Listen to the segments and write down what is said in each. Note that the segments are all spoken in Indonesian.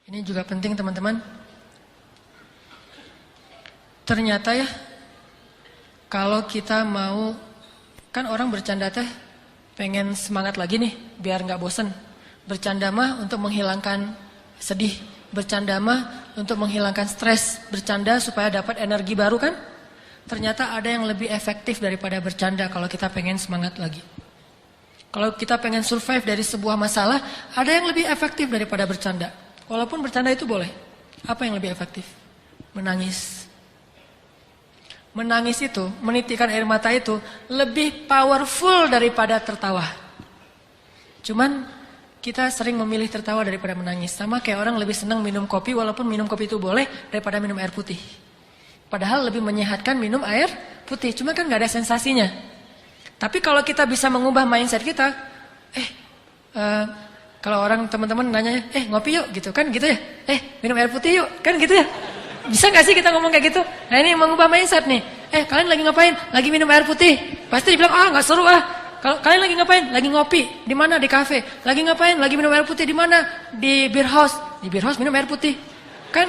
Ini juga penting teman-teman. Ternyata ya, kalau kita mau, kan orang bercanda teh pengen semangat lagi nih, biar nggak bosen. Bercanda mah untuk menghilangkan sedih, bercanda mah untuk menghilangkan stres, bercanda supaya dapat energi baru kan. Ternyata ada yang lebih efektif daripada bercanda kalau kita pengen semangat lagi. Kalau kita pengen survive dari sebuah masalah, ada yang lebih efektif daripada bercanda. Walaupun bercanda itu boleh. Apa yang lebih efektif? Menangis. Menangis itu, menitikkan air mata itu lebih powerful daripada tertawa. Cuman kita sering memilih tertawa daripada menangis. Sama kayak orang lebih senang minum kopi walaupun minum kopi itu boleh daripada minum air putih. Padahal lebih menyehatkan minum air putih. Cuma kan gak ada sensasinya. Tapi kalau kita bisa mengubah mindset kita, kalau orang teman-teman nanya, ngopi yuk gitu kan gitu ya. Minum air putih yuk kan gitu ya. Bisa gak sih kita ngomong kayak gitu? Nah ini mengubah mindset nih. Kalian lagi ngapain? Lagi minum air putih. Pasti dibilang, gak seru ah. Kalau kalian lagi ngapain? Lagi ngopi. Di mana? Di kafe. Lagi ngapain? Lagi minum air putih di mana? Di beer house. Di beer house minum air putih. Kan?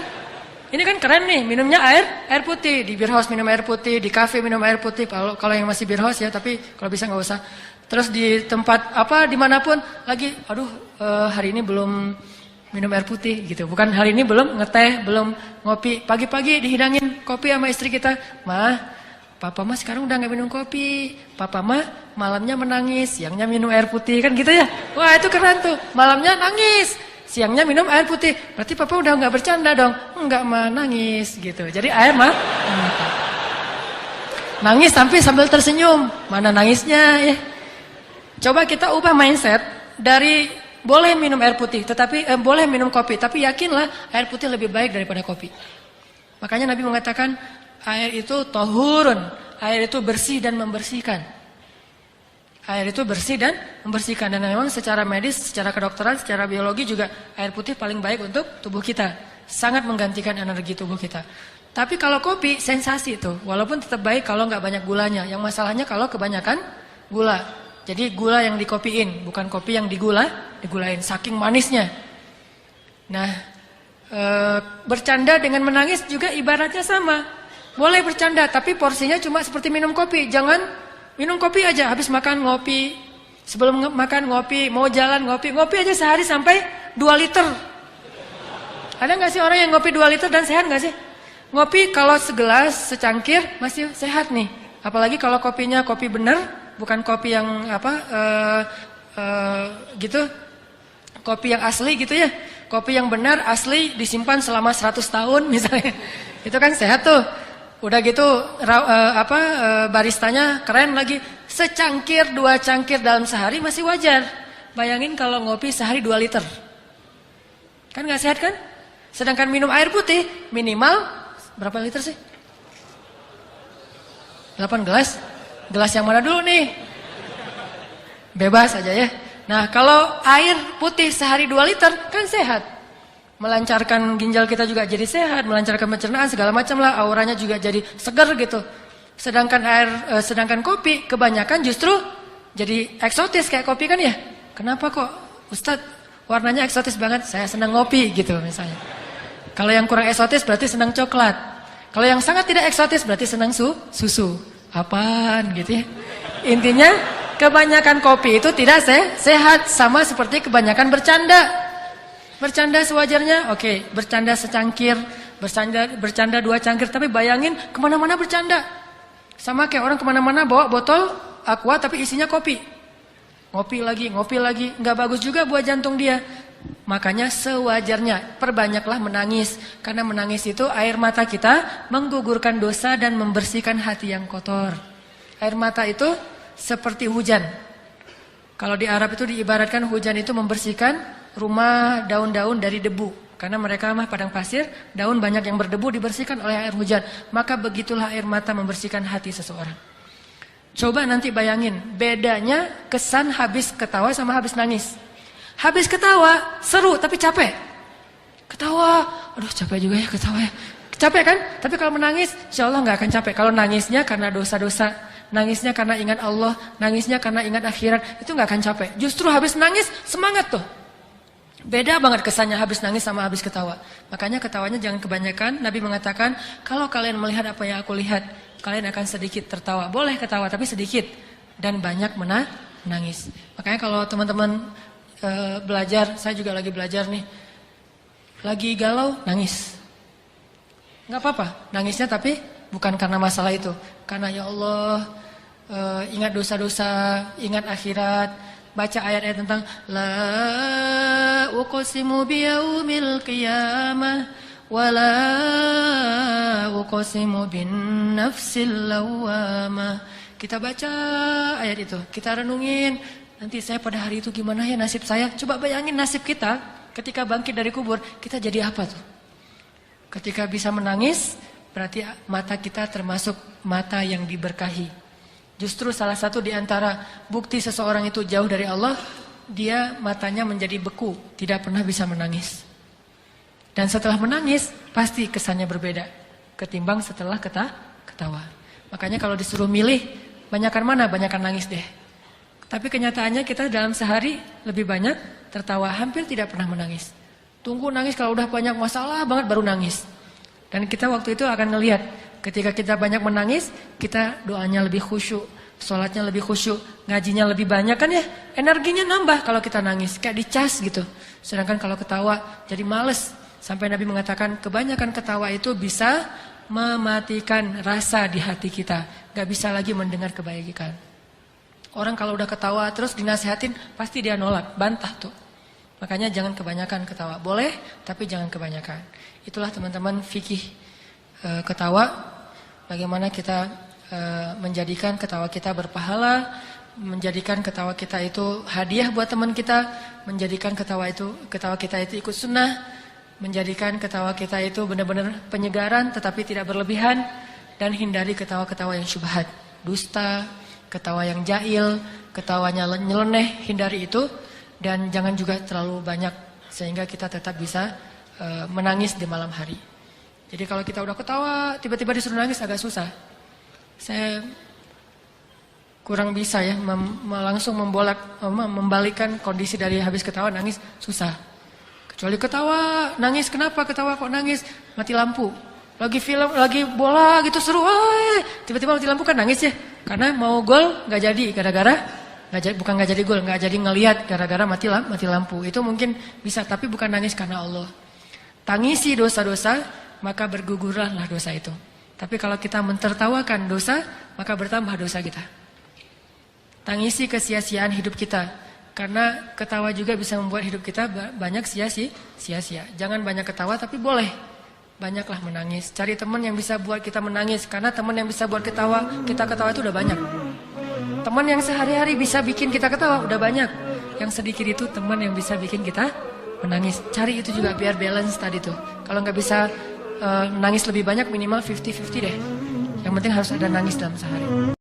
Ini kan keren nih, minumnya air putih. Di beer house minum air putih, di kafe minum air putih. Kalau yang masih beer house ya, tapi kalau bisa nggak usah. Terus di tempat apa, dimanapun lagi, hari ini belum minum air putih gitu. Bukan hari ini belum ngeteh, belum ngopi. Pagi-pagi dihidangin kopi sama istri kita. Papa mah sekarang udah nggak minum kopi. Papa mah malamnya menangis, siangnya minum air putih kan gitu ya. Wah itu keren tuh, malamnya nangis, siangnya minum air putih. Berarti papa udah nggak bercanda dong. Enggak mah nangis gitu. Jadi air mah nangis sambil tersenyum. Mana nangisnya ya. Coba kita ubah mindset dari boleh minum air putih, tetapi boleh minum kopi, tapi yakinlah air putih lebih baik daripada kopi. Makanya Nabi mengatakan air itu tahurun, air itu bersih dan membersihkan. Air itu bersih dan membersihkan. Dan memang secara medis, secara kedokteran, secara biologi juga air putih paling baik untuk tubuh kita. Sangat menggantikan energi tubuh kita. Tapi kalau kopi sensasi tuh, walaupun tetap baik kalau nggak banyak gulanya. Yang masalahnya kalau kebanyakan gula. Jadi gula yang dikopiin, bukan kopi yang digulain, saking manisnya. Nah, bercanda dengan menangis juga ibaratnya sama. Boleh bercanda, tapi porsinya cuma seperti minum kopi. Jangan minum kopi aja, habis makan ngopi. Sebelum makan ngopi, mau jalan ngopi. Ngopi aja sehari sampai 2 liter. Ada gak sih orang yang ngopi 2 liter dan sehat gak sih? Ngopi kalau segelas, secangkir masih sehat nih. Apalagi kalau kopinya kopi bener, bukan kopi yang gitu. Kopi yang asli gitu ya. Kopi yang benar, asli, disimpan selama 100 tahun misalnya. Itu kan sehat tuh. Udah gitu baristanya keren lagi. Secangkir, 2 cangkir dalam sehari masih wajar. Bayangin kalau ngopi sehari 2 liter. Kan gak sehat kan? Sedangkan minum air putih minimal berapa liter sih? 8 gelas? Gelas yang mana dulu nih? Bebas aja ya. Nah kalau air putih sehari 2 liter kan sehat. Melancarkan ginjal kita juga jadi sehat, melancarkan pencernaan segala macam lah, auranya juga jadi segar gitu. Sedangkan kopi kebanyakan justru jadi eksotis kayak kopi kan ya. Kenapa kok Ustadz warnanya eksotis banget? Saya senang ngopi gitu misalnya. Kalau yang kurang eksotis berarti senang coklat. Kalau yang sangat tidak eksotis berarti senang susu. Apaan gitu ya. Intinya kebanyakan kopi itu tidak sehat, sama seperti kebanyakan bercanda. Bercanda sewajarnya, oke, bercanda secangkir, bercanda 2 cangkir, tapi bayangin kemana-mana bercanda. Sama kayak orang kemana-mana bawa botol aqua tapi isinya kopi. Ngopi lagi, nggak bagus juga buat jantung dia. Makanya sewajarnya perbanyaklah menangis. Karena menangis itu air mata kita menggugurkan dosa dan membersihkan hati yang kotor. Air mata itu seperti hujan. Kalau di Arab itu diibaratkan hujan itu membersihkan rumah, daun-daun dari debu. Karena mereka mah padang pasir, daun banyak yang berdebu dibersihkan oleh air hujan. Maka begitulah air mata membersihkan hati seseorang. Coba nanti bayangin bedanya kesan habis ketawa sama habis nangis. Habis ketawa seru tapi capek. Ketawa, aduh capek juga ya ketawa ya. Capek kan? Tapi kalau menangis insya Allah gak akan capek. Kalau nangisnya karena dosa-dosa, nangisnya karena ingat Allah, nangisnya karena ingat akhirat, itu gak akan capek. Justru habis nangis semangat tuh. Beda banget kesannya habis nangis sama habis ketawa. Makanya ketawanya jangan kebanyakan. Nabi mengatakan, kalau kalian melihat apa yang aku lihat, kalian akan sedikit tertawa. Boleh ketawa tapi sedikit. Dan banyak menangis. Makanya kalau teman-teman belajar, saya juga lagi belajar nih. Lagi galau, nangis. Gak apa-apa, nangisnya tapi bukan karena masalah itu. Karena ya Allah, ingat dosa-dosa, ingat akhirat. Baca ayat-ayat tentang la uqsimu biyaumil qiyamah wa la uqsimu bin nafsil lawwamah. Kita baca ayat itu, kita renungin, nanti saya pada hari itu gimana ya nasib saya? Coba bayangin nasib kita ketika bangkit dari kubur, kita jadi apa tuh? Ketika bisa menangis, berarti mata kita termasuk mata yang diberkahi. Justru salah satu di antara bukti seseorang itu jauh dari Allah, dia matanya menjadi beku, tidak pernah bisa menangis. Dan setelah menangis, pasti kesannya berbeda ketimbang setelah ketawa. Makanya kalau disuruh milih, banyakan mana? Banyakan nangis deh. Tapi kenyataannya kita dalam sehari lebih banyak tertawa, hampir tidak pernah menangis. Tunggu nangis kalau udah banyak masalah banget baru nangis. Dan kita waktu itu akan ngelihat, ketika kita banyak menangis, kita doanya lebih khusyuk, sholatnya lebih khusyuk, ngajinya lebih banyak kan ya, energinya nambah kalau kita nangis, kayak dicas gitu. Sedangkan kalau ketawa jadi males. Sampai Nabi mengatakan kebanyakan ketawa itu bisa mematikan rasa di hati kita, gak bisa lagi mendengar kebaikan. Orang kalau udah ketawa terus dinasehatin, pasti dia nolak, bantah tuh. Makanya jangan kebanyakan ketawa, boleh tapi jangan kebanyakan. Itulah teman-teman fikih ketawa, bagaimana kita menjadikan ketawa kita berpahala, menjadikan ketawa kita itu hadiah buat teman kita, menjadikan ketawa kita itu ikut sunnah, menjadikan ketawa kita itu benar-benar penyegaran tetapi tidak berlebihan, dan hindari ketawa-ketawa yang syubhat, dusta, ketawa yang jahil, ketawanya nyeleneh, hindari itu, dan jangan juga terlalu banyak sehingga kita tetap bisa menangis di malam hari. Jadi kalau kita udah ketawa, tiba-tiba disuruh nangis agak susah. Saya kurang bisa ya langsung membalikkan kondisi dari habis ketawa nangis, susah. Kecuali ketawa, nangis, kenapa ketawa kok nangis? Mati lampu. Lagi film, lagi bola gitu seru, tiba-tiba mati lampu kan nangis ya. Karena mau gol nggak jadi gara-gara bukan nggak jadi gol, nggak jadi ngelihat gara-gara mati lampu. Itu mungkin bisa, tapi bukan nangis karena Allah. Tangisi dosa-dosa, maka bergugurlah dosa itu. Tapi kalau kita mentertawakan dosa, maka bertambah dosa kita. Tangisi kesia-siaan hidup kita, karena ketawa juga bisa membuat hidup kita banyak sia-sia. Jangan banyak ketawa, tapi boleh banyaklah menangis. Cari teman yang bisa buat kita menangis, karena teman yang bisa buat kita ketawa itu udah banyak. Teman yang sehari-hari bisa bikin kita ketawa udah banyak. Yang sedikit itu teman yang bisa bikin kita menangis. Cari itu juga biar balance tadi tuh. Kalau nggak bisa nangis lebih banyak, minimal 50-50 deh. Yang penting harus ada nangis dalam sehari.